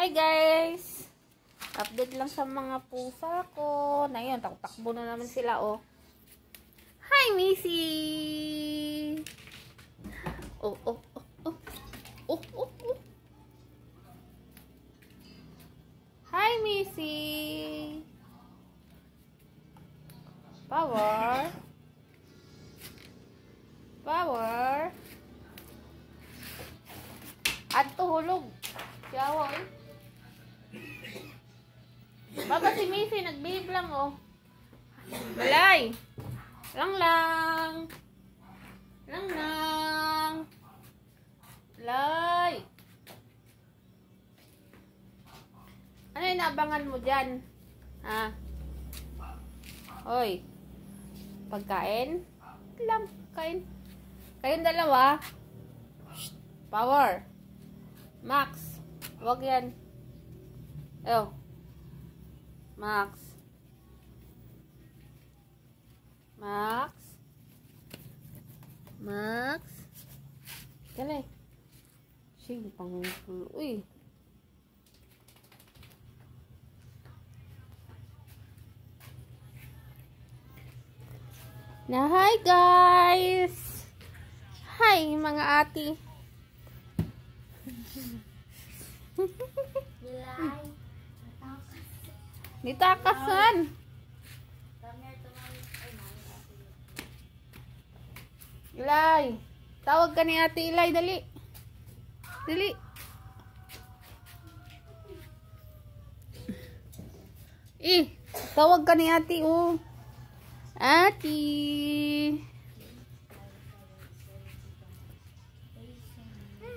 Hi guys! Update lang sa mga pusa ko. Na yun, takbo na naman sila oh. Hi Missy! Oh. Hi Missy! Power! Adto hulog. Siyawa eh. Baba si Missy, nag-behave lang oh. Balay! Lang. Lay! Ano yung naabangan mo dyan? Ha? Hoy! Pagkain? Lang, kain. Kayong dalawa? Shh. Power! Max! Huwag yan. Ew. Max. Kali. Sing panggulo. Uy. Na hi guys. Hi mga ati. Nitakasan. Ilay. Tawag ka ni Ate Ilay, dali. Tawag ka ni Ate, oh. Ate.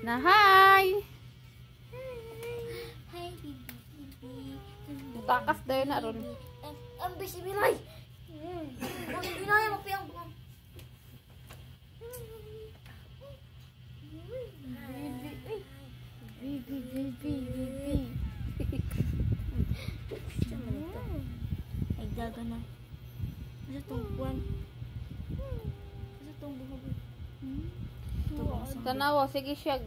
Na hi. Hi, baby. Takas dahil na ron. Ang busy Milay. Ang binaya mo piyang buwan. Baby. Ay, gaga na. Ano itong buwan? Ano itong buhog? Tanawa, sige siya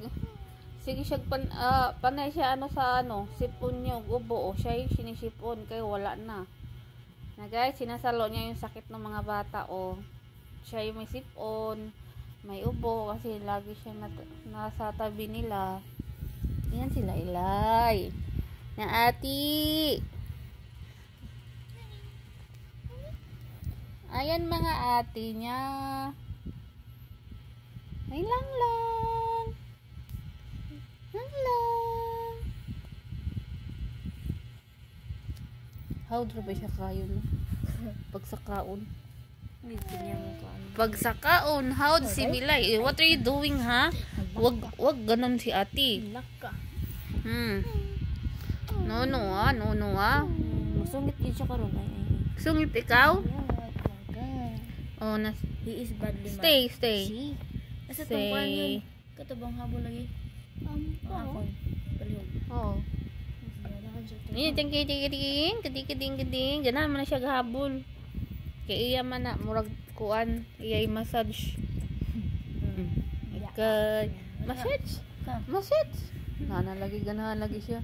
panay siya sa sipon niyo, gubo o siya yung sinisipon kaya wala na. Na guys, sinasalo niya yung sakit ng mga bata o siya yung may sipon, may ubo kasi lagi siya nasa tabi nila. Yan sila Ilay. Na ati. Ayan mga ati niya. Ay lang. How do ba siya kayon? Pagsakaon. Pagsakaon, how si Milay? What are you doing, ha? Wag ganon si ati. No, Masungit yun siya karon. Sungit ikaw? Oh, He is badly mad. Stay. Asa tong kwan yun? Katabang habol lagi. Mahapon. Palihog. Oh. Ini kading. Ganahan man na siya gahabol. Kay iya man na murag kuan, iya massage. Kay massage. Lagi ganahan lagi siya.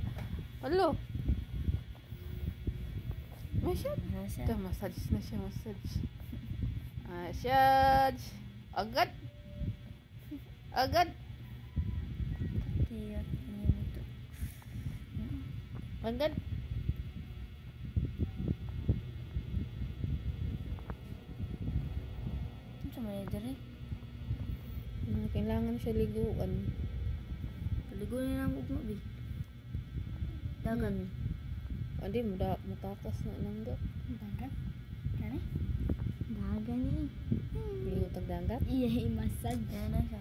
Hello. Massage na siya, massage. Agad. Agad. Ano sa mga dyan Kailangan siya liguan. Paliguan na lang ugma, bi. Dagan. Hindi, mutakas na nangga. Dagan? Kani? Dagan eh. Lingutag dagat? Iya, i-massage. Yan na siya.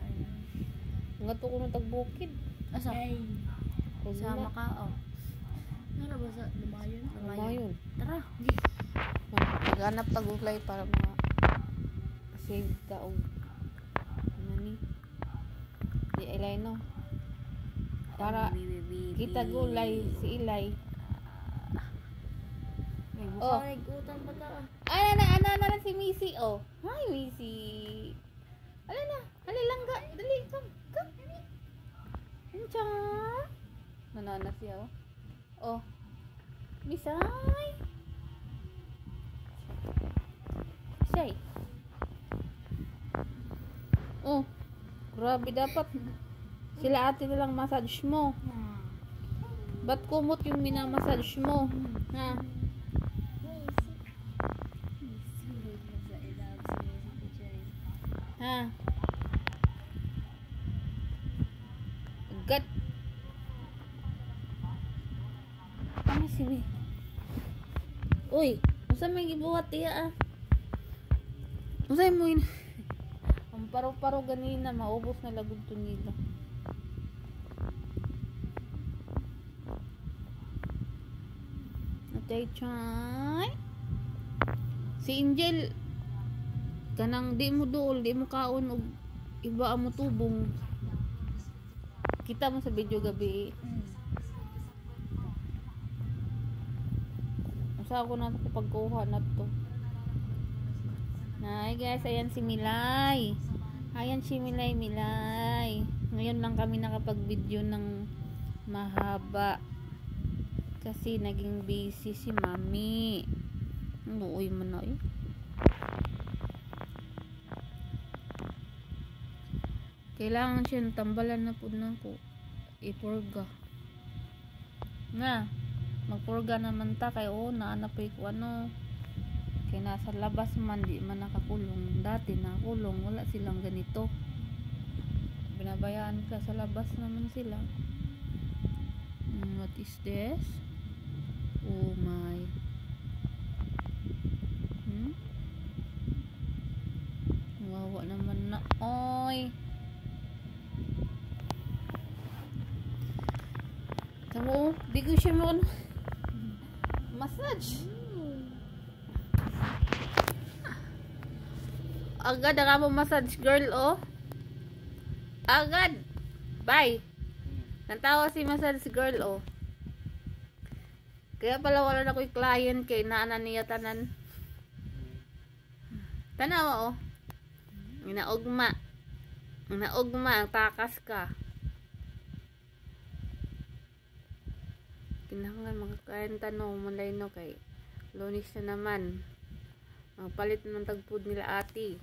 Nga to ko nung tagbukid. Asa? Sa Macau. Ano ba sa Lumayon? Tara. Maghanap tagulay para save ka og ni di Ilay no. Para kita gulay si Ilay. Oh, nag-utang pa ta. Ana si Missy oh. Hi Missy. Ala na, langga, dali come. Nanana siya oh. Oh. Bisay. Bisay. Oh. Grabe dapat. Sila ate na lang massage mo. Ba't kumot yung minamassage mo? Ha? Ha? Agad. Ano sini? Uy, usa may gibuhat iya ah. Usay mo yun. Ang paro-paro ganina, maubos na lagod to nila. Natay chay. Si Angel, kanang di mo dool, di mo kaon og iba mo tubong. Kita mo sa video gabi. Usa ako na ko pagkuha na to. Hi guys, ayan si Milay. Ayan si Milay. Ngayon lang kami nakapag-video ng mahaba. Kasi naging busy si Mami. Uy mo na eh. Kailangan siya tambalan na po na ko. Ipurga. Nga. Magpurga naman ta kay naanap ko ano. Kaya nasa labas man, di man nakakulong. Dati nakakulong, wala silang ganito. Binabayaan ka, sa labas naman sila. What is this? Oh my. Wawa naman na. Oy. Tamo, di ko siya mo massage. Agad ang mo massage girl oh. Agad. Bye. Nantawa si massage girl oh. Kaya pala wala na ko'y client kay naana niya tanan. Tanawa oh. Inaugma. Takas ka. Kinahanglan magkain tanong mulay no kay Lunis na naman. Magpalit ng tagpud nila ati.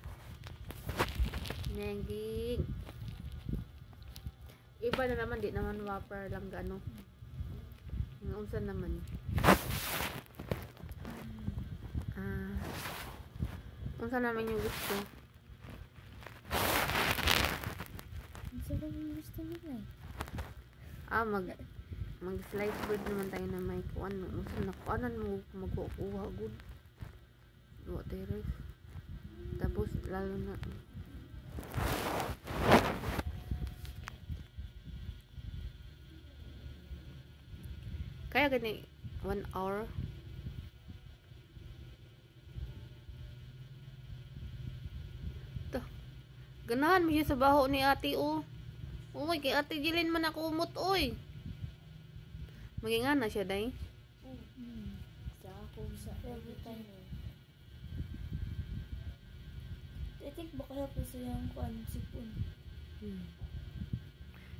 Nengging. Iba na naman, di naman whopper lang gano. Unsa naman. Unsa naman yung gusto? Unsa ba yung gusto nila? Mag-slice bread naman tayo na may kuan. Unsa na kuanan mo magkukuha good. Duwa tayo. Tapos lalo na kaya gani 1 hour. To. Ganahan mo siya sa baho ni ate oh. Uy, kay ate Jilin man ako umot oy. Magingana siya day. Sa ako sa every time. I think baka po siyang kuan sipon.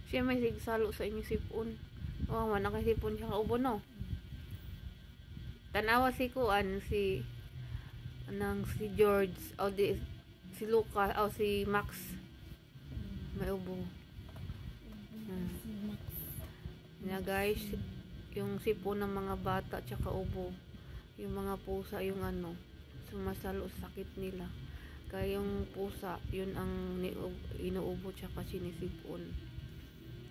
Siya may sigsalo sa inyo sipon. Oh, wala kay sipon siya kaubo no. Tanawa si kuan si George o si Lucas o si Max. May ubo. Si Max. Na guys, yung sipon ng mga bata tsaka ubo. Yung mga pusa yung sumasalo sa sakit nila. Kaya yung pusa, yun ang inuubo tsaka sinisipon.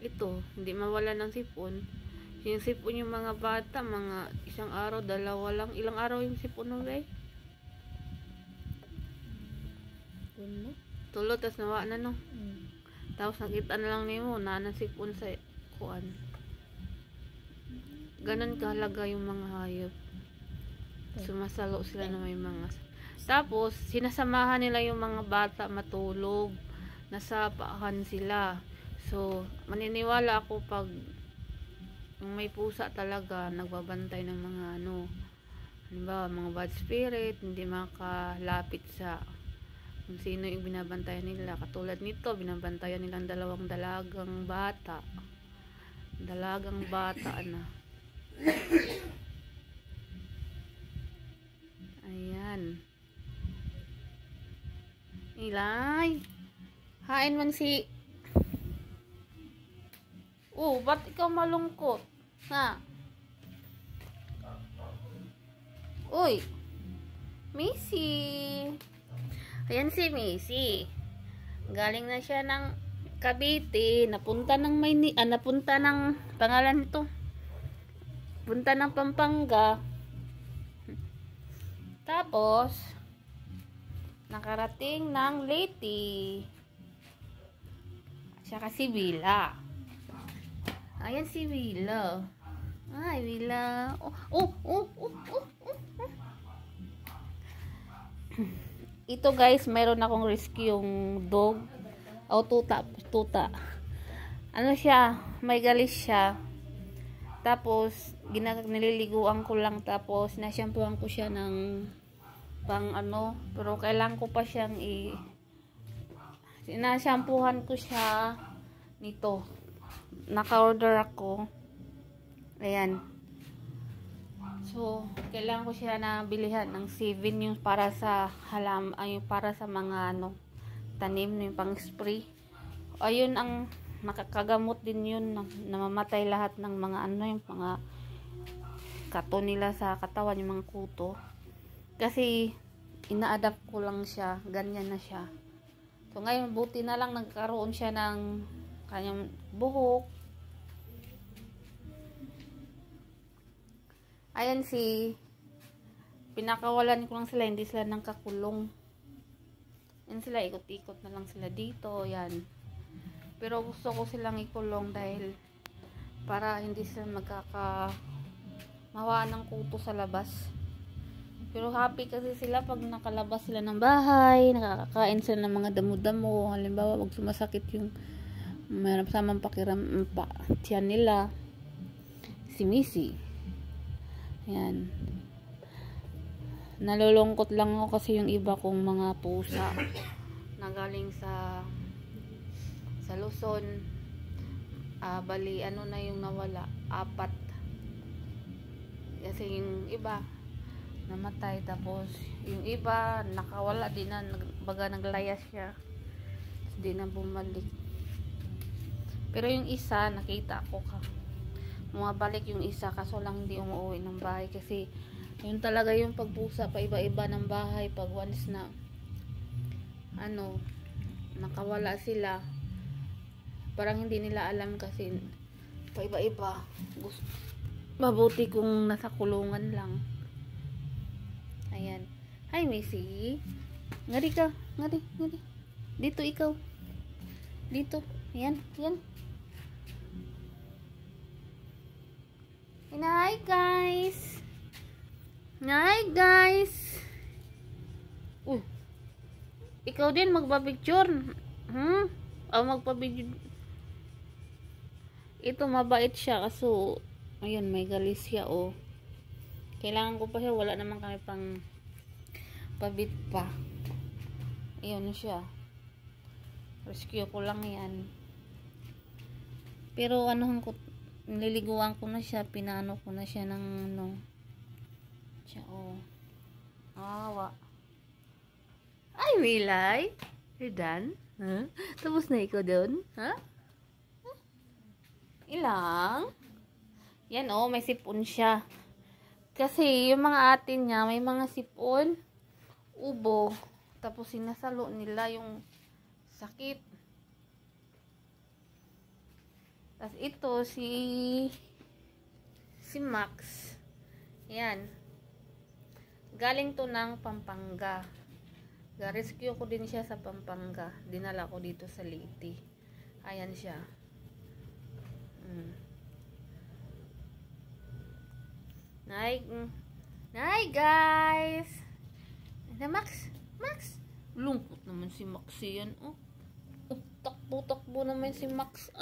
Ito, hindi mawala ng sipon. Yung sipon yung mga bata, mga 1 araw, 2 lang. Ilang araw yung sipon mo, eh? 3, tas nawa na, no? Tapos nakita na lang nimo na sipon sa kuan. Ganon kahalaga yung mga hayop. Sumasalo sila na may mga. Tapos, sinasamahan nila yung mga bata matulog. Nasa paahan sila. So, maniniwala ako pag may pusa talaga, nagbabantay ng mga halimbawa, mga bad spirit, hindi makalapit sa kung sino yung binabantayan nila. Katulad nito, binabantayan nilang 2 dalagang bata. Dalagang bata na. Ayan. Ilay. Hain man si... Oh, ba't ikaw malungkot? Ha? Uy. Missy. Ayan si Missy. Galing na siya ng Cavite. Napunta ng napunta ng pangalan nito. Punta ng Pampanga. Tapos, nakarating ng Leyte. Siya kasi Villa. Ayan si Villa. Ay, Villa. Oh. Ito guys, meron akong rescue yung dog. Tuta. Ano siya? May galis siya. Tapos, nililiguan ko lang. Tapos, nasyampuan ko siya ng pang ano. Pero, kailangan ko pa siyang sinasyampuhan ko siya nito. Naka-order ako. Ayan. So, kailangan ko siya na bilihan ng 7 yung para sa para sa mga tanim, yung pang spray. Ayun ang makakagamot din yun, namamatay lahat ng mga yung mga kato nila sa katawan, yung mga kuto. Kasi ina-adapt ko lang siya, ganyan na siya. So ngayon buti na lang nagkaroon siya ng kanyang buhok. Ayan pinakawalan ko lang sila, hindi sila nang kakulong. Yan sila, ikot-ikot na lang sila dito, yan. Pero gusto ko silang ikulong dahil para hindi sila mawaan ng kuto sa labas. Pero happy kasi sila pag nakalabas sila ng bahay, nakakakain sila ng mga damo-damo. Halimbawa, wag sumasakit yung mayroon samang tiyan nila. Si Missy. Yan. Nalulungkot lang ako kasi yung iba kong mga pusa na galing sa Luzon, bali na yung nawala, 4 kasi yung iba namatay, tapos yung iba nakawala din na, baga naglayas siya, hindi na bumalik. Pero yung isa nakita ko bumabalik yung isa, kaso lang hindi umuwi ng bahay kasi yun talaga yung pagpusa, pa iba-iba ng bahay. Pag once na nakawala sila, parang hindi nila alam kasi pa iba-iba. Mabuti kung nasa kulungan lang. Ayan. Hi Missy. Ngari ka. Ngari. Dito ikaw. Dito. Ayan. Hi guys. Ikaw din magpa-picture. Magpa-video. Ito mabait siya kaso ayun, may galis siya Kailangan ko pa siya, wala naman kami pang pabit pa. Ayun siya. Rescue ko lang yan. Pero nililiguan ko na siya, pinano ko na siya ng siya awa. Ay, Wilay. You're done? Huh? Tapos na ikaw doon? Ha? Ilang? Yan may sipon siya. Kasi yung mga atin niya, may mga sipon, ubo, tapos sinasalo nila yung sakit. Tapos ito, si Max. Yan. Galing to ng Pampanga. Rescue ko din siya sa Pampanga. Dinala ko dito sa Leyte. Ayan siya. Hi guys. Na Max. Lungkot naman si Max yan. Takbo naman si Max.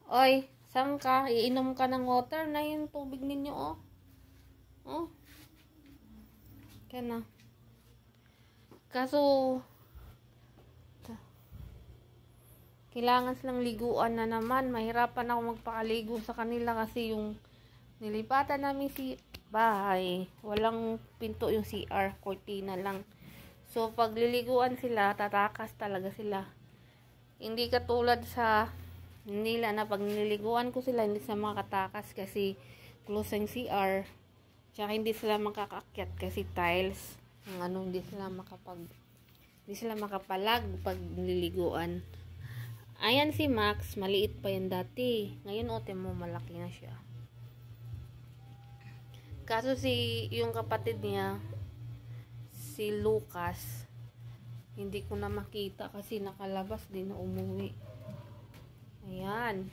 Oy, saan ka? Iinom ka ng water na yung tubig ninyo Kaya na. Kaso kailangan silang liguan na naman. Mahirapan ako magpakaligo sa kanila kasi yung nilipatan namin si bahay, walang pinto yung CR, cortina lang. So pag liliguan sila, tatakas talaga sila. Hindi katulad sa nila na pag nililiguan ko sila, hindi sila makatakas kasi close ang CR. Tsaka hindi sila makakakyat kasi tiles. Hindi sila makapalag pag nililiguan. Ayan si Max, maliit pa yan dati. Ngayon ote mo, malaki na siya. Kaso yung kapatid niya, si Lucas, hindi ko na makita kasi nakalabas din na umuwi. Ayan.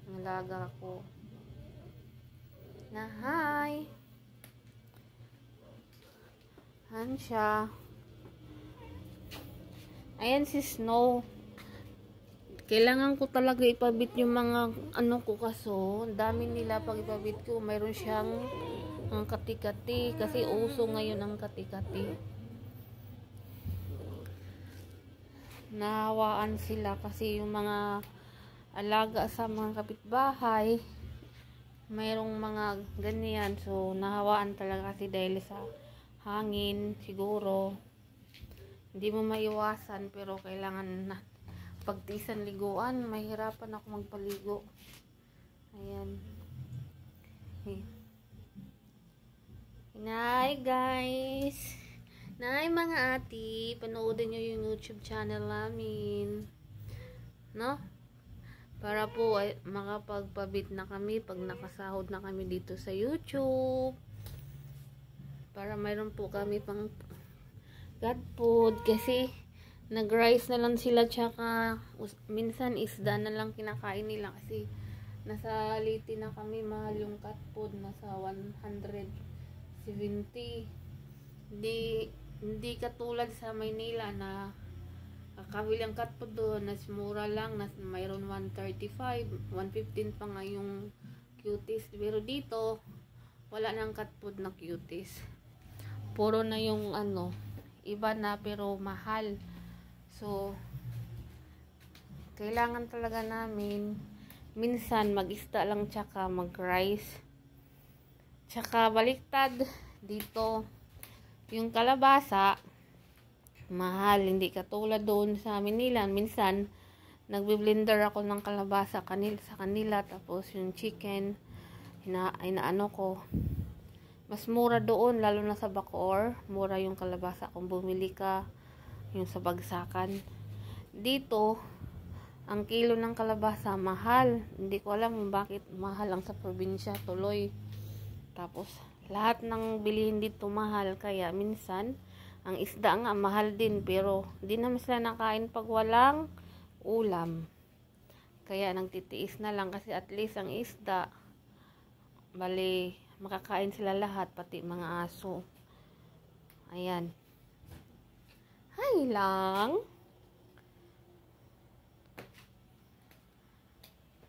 Nalaga ko. Na hi. Ayan siya. Ayan si Snow. Kailangan ko talaga ipabit yung mga ko kaso. Dami nila pag ipabit ko. Mayroon siyang ang kati-kati. Kasi uso ngayon ang kati-kati. Nahawaan sila kasi yung mga alaga sa mga kapitbahay. Mayroong mga ganyan. So, nahawaan talaga kasi dahil sa hangin siguro. Hindi mo maiwasan pero kailangan na pagtisan liguan, mahirapan ako magpaligo. Ayan. Hi guys. Hi mga ati, panoodin nyo yung YouTube channel namin. No? Para po ay makapagpabit na kami pag nakasahod na kami dito sa YouTube. Para mayroon po kami pang God food kasi nag-rice na lang sila tsaka minsan isda na lang kinakain nila kasi nasa Liti na kami, mahal yung cat food, nasa 170. Hindi katulad sa Maynila na kakabili ang cat food doon, mura lang, mayroon 135, 115 pa nga yung cuties. Pero dito wala nang cat food na cuties, puro na yung iba na pero mahal. So, kailangan talaga namin minsan mag-isda lang tsaka mag-rice. Tsaka baliktad dito. Yung kalabasa, mahal. Hindi katulad doon sa Manila. Minsan, nagbi-blender ako ng kalabasa sa kanila. Tapos yung chicken, inaano ko. Mas mura doon, lalo na sa Bacoor. Mura yung kalabasa kung bumili ka. Yung sa bagsakan. Dito, ang kilo ng kalabasa mahal. Hindi ko alam bakit mahal ang sa probinsya, tuloy. Tapos, lahat ng bilihin dito mahal. Kaya minsan, ang isda nga mahal din. Pero, di naman sila nakain pag walang ulam. Kaya, nagtitiis na lang. Kasi at least ang isda, bali, makakain sila lahat. Pati mga aso. Ayan. Hi lang.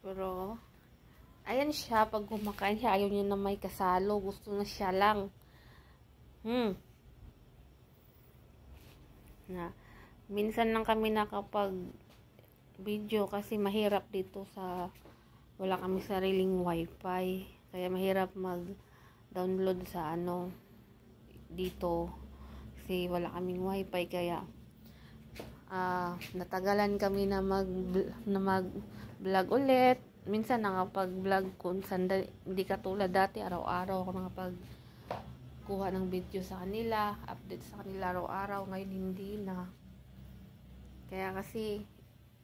Pero, ayan siya. Pag kumakain siya, ayaw niya na may kasalo. Gusto na siya lang. Minsan lang kami nakapag video kasi mahirap dito sa wala kami sariling wifi. Kaya mahirap mag-download sa dito. Kasi wala kaming wifi kaya natagalan kami na mag-vlog ulit. Minsan nakapag-vlog kung sandali, hindi katulad dati araw-araw ako nakapag-kuha ng video sa kanila, update sa kanila araw-araw. Ngayon hindi na. Kaya kasi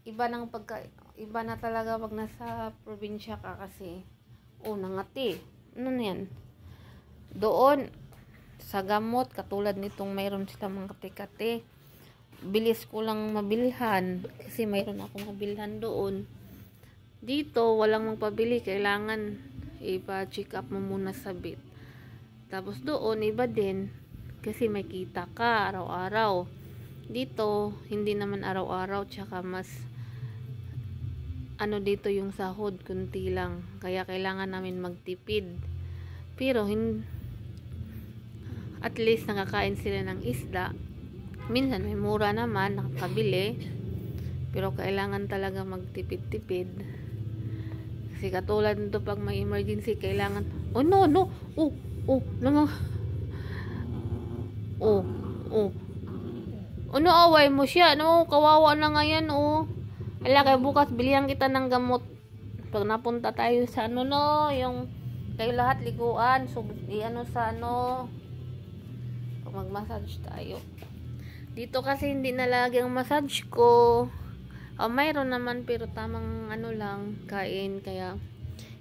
iba na talaga pag nasa probinsya ka kasi nangati. Ano na yan? Doon sa gamot, katulad nitong mayroon silang mga kate-kate. Bilis ko lang mabilhan kasi mayroon akong mabilhan doon. Dito, walang magpabili. Kailangan ipa-check up mo muna sa vet. Tapos doon, iba din. Kasi may kita ka araw-araw. Dito, hindi naman araw-araw. Tsaka mas dito yung sahod, kunti lang. Kaya kailangan namin magtipid. Pero, at least nakakain sila ng isda. Minsan may mura naman nakakabili. Pero kailangan talaga magtipid-tipid. Kasi katulad nito pag may emergency, kailangan, oh no, lang, ano away mo siya, no, kawawa na nga yan, Ala, kaya bukas bilihan kita ng gamot. Pag napunta tayo sa yung kayo lahat liguan, so sa pag mag-massage tayo. Dito kasi hindi na lagi ang massage ko. Mayroon naman pero tamang lang, kain. Kaya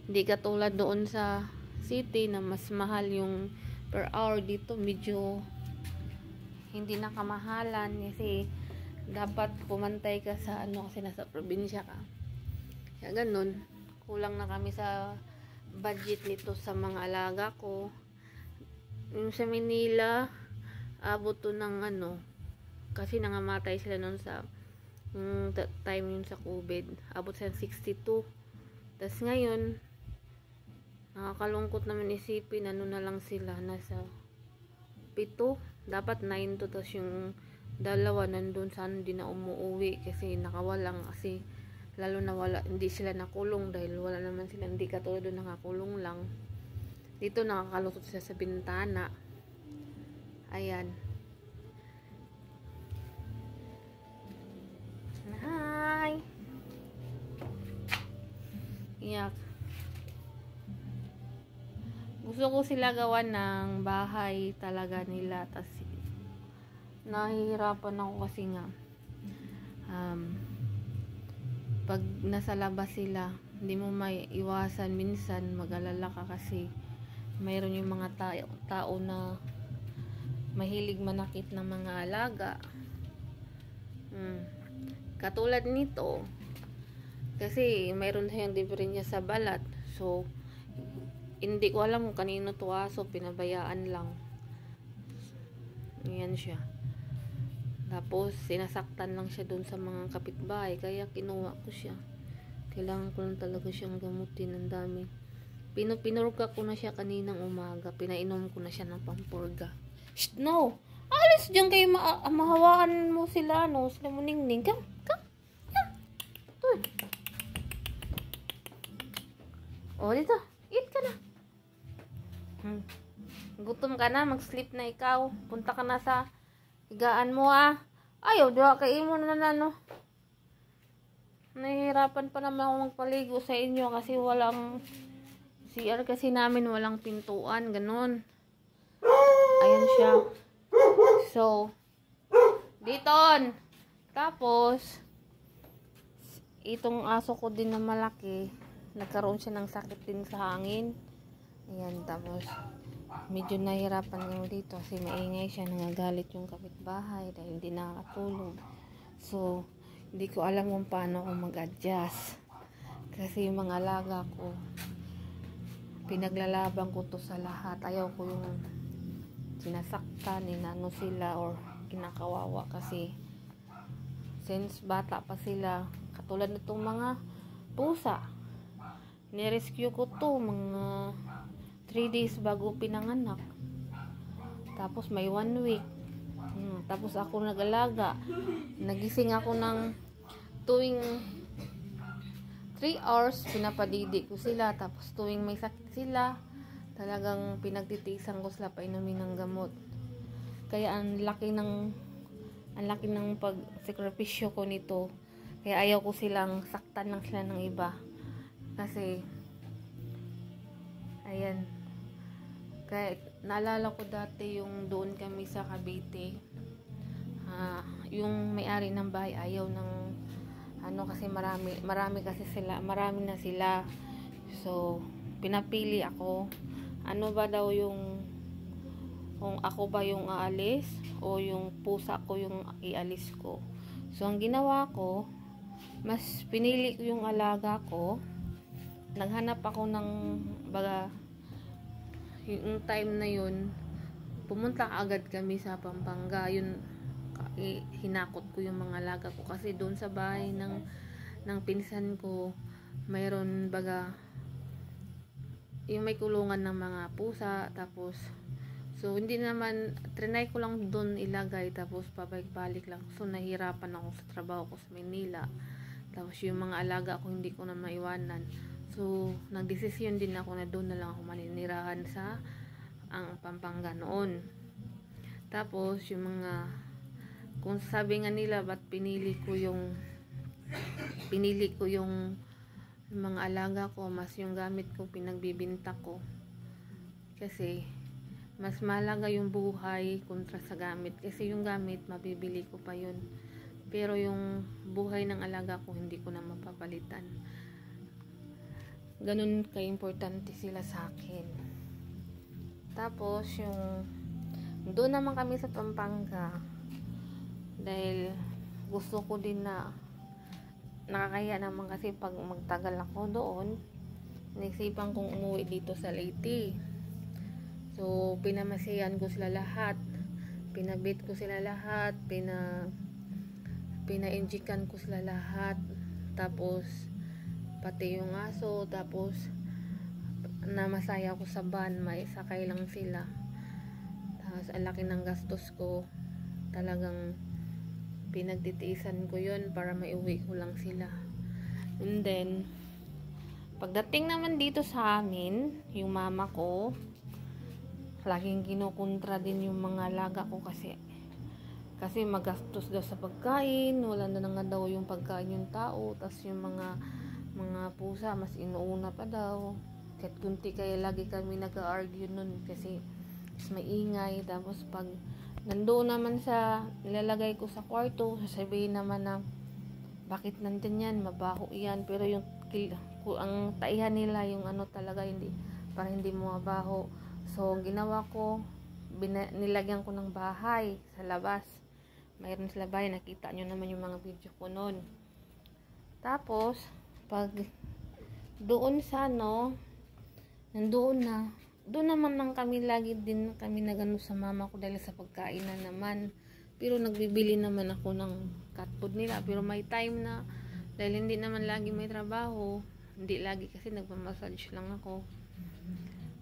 hindi katulad doon sa city na mas mahal yung per hour. Dito medyo hindi na kamahalan kasi dapat pumantay ka sa kasi nasa probinsya ka. Kaya ganun, kulang na kami sa budget nito sa mga alaga ko. Yung sa Manila, abot to ng kasi nangamatay sila noon sa time yun sa COVID. Abot sa 62. Tas ngayon, nakakalungkot naman isipin, na lang sila, nasa 7. Dapat 9 to, tas yung dalawa nandun sana hindi na umuwi kasi nakawalang, kasi lalo na hindi sila nakulong dahil wala naman sila, hindi katulad doon nakakulong lang. Dito nakakalusot sila sa bintana. Ayan. Hi! Iyak. Gusto ko sila gawan ng bahay talaga nila, tas nahihirapan ako kasi nga pag nasa labas sila, hindi mo may iwasan minsan mag-alala ka kasi mayroon yung mga tao na mahilig manakit ng mga alaga. Katulad nito kasi mayroon siyang diferensya sa balat, so hindi ko alam kung kanino to aso, pinabayaan lang. Ayan siya. Tapos, sinasaktan lang siya dun sa mga kapitbahay. Kaya, kinuha ko siya. Kailangan ko lang talaga siyang gamutin. Ang dami. Pinurga ko na siya kaninang umaga. Pinainom ko na siya ng pampurga. Shh, no! Alis dyan kayo, mahawaan mo sila, sila mo ningning. Come. Uy. Dito. Eat ka na. Gutom ka na, mag-sleep na ikaw. Punta ka na sa higaan mo, Ayaw, diba kayo mo na nahihirapan pa naman ako magpaligo sa inyo kasi walang CR kasi namin, walang pintuan, ganun. Ayan siya. So, diton. Tapos, itong aso ko din na malaki, nagkaroon siya ng sakit din sa hangin. Ayan, tapos medyo nahirapan yung dito kasi maingay siya, nangagalit yung kapitbahay dahil hindi nakakatulog. So, hindi ko alam kung paano ako mag-adjust kasi yung mga alaga ko, pinaglalaban ko to sa lahat. Ayaw ko yung sinasaktan, inano sila or kinakawawa kasi since bata pa sila, katulad nitong mga pusa, nirescue ko to mga 3 days bago pinanganak. Tapos may 1 week. Tapos ako nag-alaga. Nagising ako ng tuwing 3 hours, pinapadidi ko sila. Tapos tuwing may sakit sila, talagang pinagtitiisan ko sila, painumin ng gamot. Kaya ang laki ng pag-sakripisyo ko nito. Kaya ayaw ko silang saktan lang sila ng iba. Kasi ayan. Kaya naalala ko dati yung doon kami sa Cavite. Yung may-ari ng bahay ayaw ng kasi marami kasi sila, marami na sila. So, pinapili ako. Ano ba daw kung ako ba yung aalis o yung pusa ko yung ialis ko. So, ang ginawa ko, mas pinili ko yung alaga ko. Naghanap ako ng yung time na yun, pumunta agad kami sa Pampanga. Yun, hinakot ko yung mga alaga ko kasi doon sa bahay ng pinsan ko, mayroon yung may kulungan ng mga pusa. Tapos So, hindi naman, trinay ko lang doon ilagay, tapos pabalik-balik lang. So, nahirapan ako sa trabaho ko sa Manila. Tapos, yung mga alaga ko, hindi ko na maiwanan. So, nagdesisyon din ako na doon na lang ako maninirahan sa ang Pampanga noon. Tapos, yung mga, kung sabi nga nila, ba't pinili ko yung mga alaga ko, mas yung gamit ko, pinagbibinta ko. Kasi, mas malaga yung buhay kontra sa gamit. Kasi yung gamit, mabibili ko pa yun. Pero yung buhay ng alaga ko, hindi ko na mapapalitan. Ganun ka-importante sila sa akin. Tapos, doon naman kami sa Pampanga. Dahil, gusto ko din na, nakakaya naman kasi pag magtagal ako doon, naisipan kong umuwi dito sa Leyte. So, pinamasihan ko sila lahat. Pinabit ko sila lahat. Pina-injikan ko sila lahat. Tapos, pati yung aso. Tapos, namasaya ko sa van. Maisakay lang sila. Tapos, ang laki ng gastos ko. Talagang, pinagtitiisan ko yun para maiuwi ko lang sila. And then, pagdating naman dito sa amin, yung mama ko, laging kinukontra din yung mga alaga ko kasi magastos daw sa pagkain, wala na nga daw yung pagkain yung tao, tas yung mga pusa mas inuuna pa daw. Kahit kunti kaya lagi kami nag-argue nun kasi mas maingay. Tapos pag nandoon naman sa nilalagay ko sa kwarto, sasabihin naman na bakit nandyan yan, mabaho yan. Pero yung ang taihan nila yung ano talaga hindi, para hindi mo mabaho. So, ginawa ko, nilagyan ko ng bahay sa labas. Mayroon sa bahay, nakita nyo naman yung mga video ko noon. Tapos, pag doon sa nandoon na, doon naman lang kami lagi din kami nagano sa mama ko dahil sa pagkain na naman. Pero nagbibili naman ako ng cat food nila. Pero may time na, dahil hindi naman lagi may trabaho, hindi lagi kasi nagmamassage lang ako.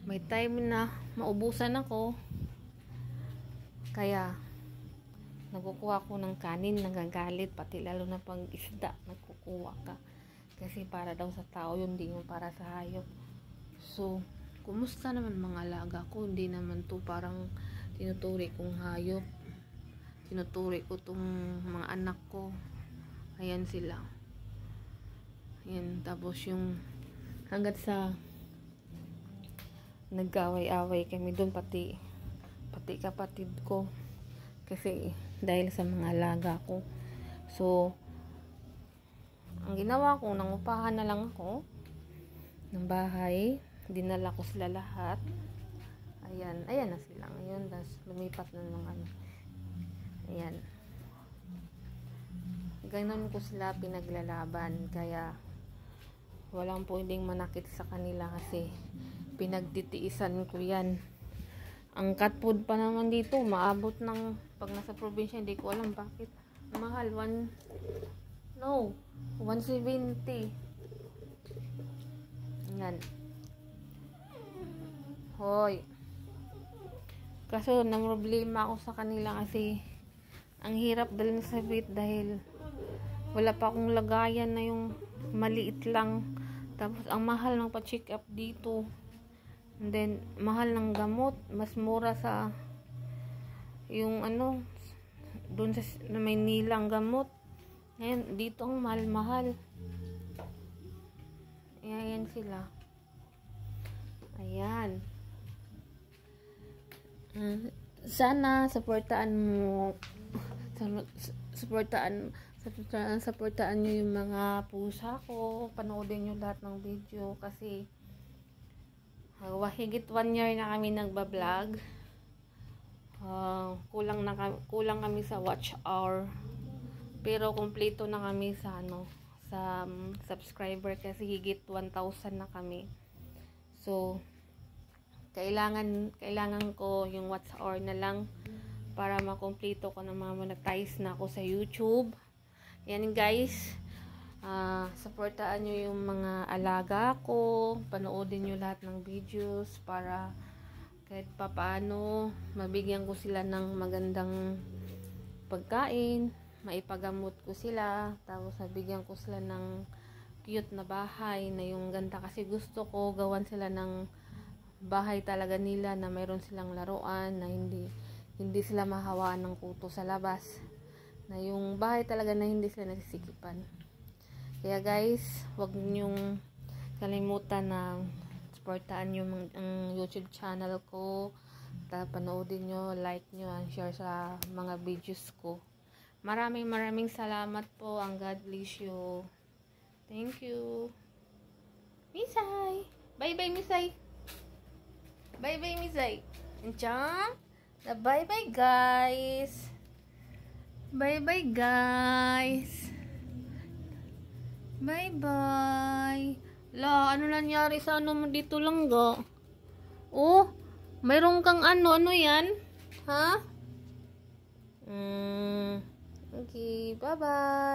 May time na maubusan ako, kaya nagkukuha ko ng kanin, nagagalit, pati lalo na pang isda, nagkukuha ka. Kasi para daw sa tao yun, hindi yung para sa hayop. So, kumusta naman mga alaga ko? Hindi naman to parang tinuturi kong hayop. Tinuturi ko tong mga anak ko. Ayan sila. Ayan, tapos yung hanggat sa nag-away-away kami doon, pati kapatid ko, kasi dahil sa mga alaga ko. So, ang ginawa ko, nangupahan na lang ako ng bahay, dinala ko sila lahat. Ayan na sila ngayon. Tapos lumipat na ng ayan, ganun ko sila pinaglalaban, kaya walang pwedeng manakit sa kanila kasi pinagtitiisan ko yan. Ang cat food pa naman dito, maabot ng, pag nasa probinsya, hindi ko alam bakit mahal. 170. Yan. Hoy. Kaso, nang problema ako sa kanila kasi ang hirap dalhin sa vet dahil wala pa akong lagayan na yung maliit lang. Tapos, ang mahal ng pa-check up dito. And then, mahal ng gamot. Mas mura sa yung doon sa Maynila ang gamot. Ngayon, dito ang mahal-mahal. Ayan sila. Ayan. Sana, supportaan nyo yung mga pusa ko. Panoodin nyo lahat ng video kasi higit 1 year na kami nagbablog. Kulang kami sa watch hour. Pero kompleto na kami sa subscriber kasi higit 1,000 na kami. So, kailangan ko yung watch hour na lang para makompleto ko na monetize na ako sa YouTube. Yan guys. Supportaan nyo yung mga alaga ko. Panoodin nyo lahat ng videos para kahit papaano mabigyan ko sila ng magandang pagkain, maipagamot ko sila, tapos mabigyan ko sila ng cute na bahay na yung ganda, kasi gusto ko gawan sila ng bahay talaga nila na mayroon silang laruan, na hindi sila mahawaan ng kuto sa labas, na yung bahay talaga na hindi sila nasisikipan. Kaya guys, wag niyong kalimutan na supportaan yung ang YouTube channel ko. Panoodin nyo, like nyo, and share sa mga videos ko. Maraming salamat po. Ang God bless you. Thank you. Misay! Bye-bye, Misay! Bye-bye, Misay! Andiyan? Bye-bye, guys! Bye-bye, guys! Bye-bye! La, ano nangyari sa ano mo dito lang ga? Oh, mayroon kang ano yan? Ha? Okay, bye-bye.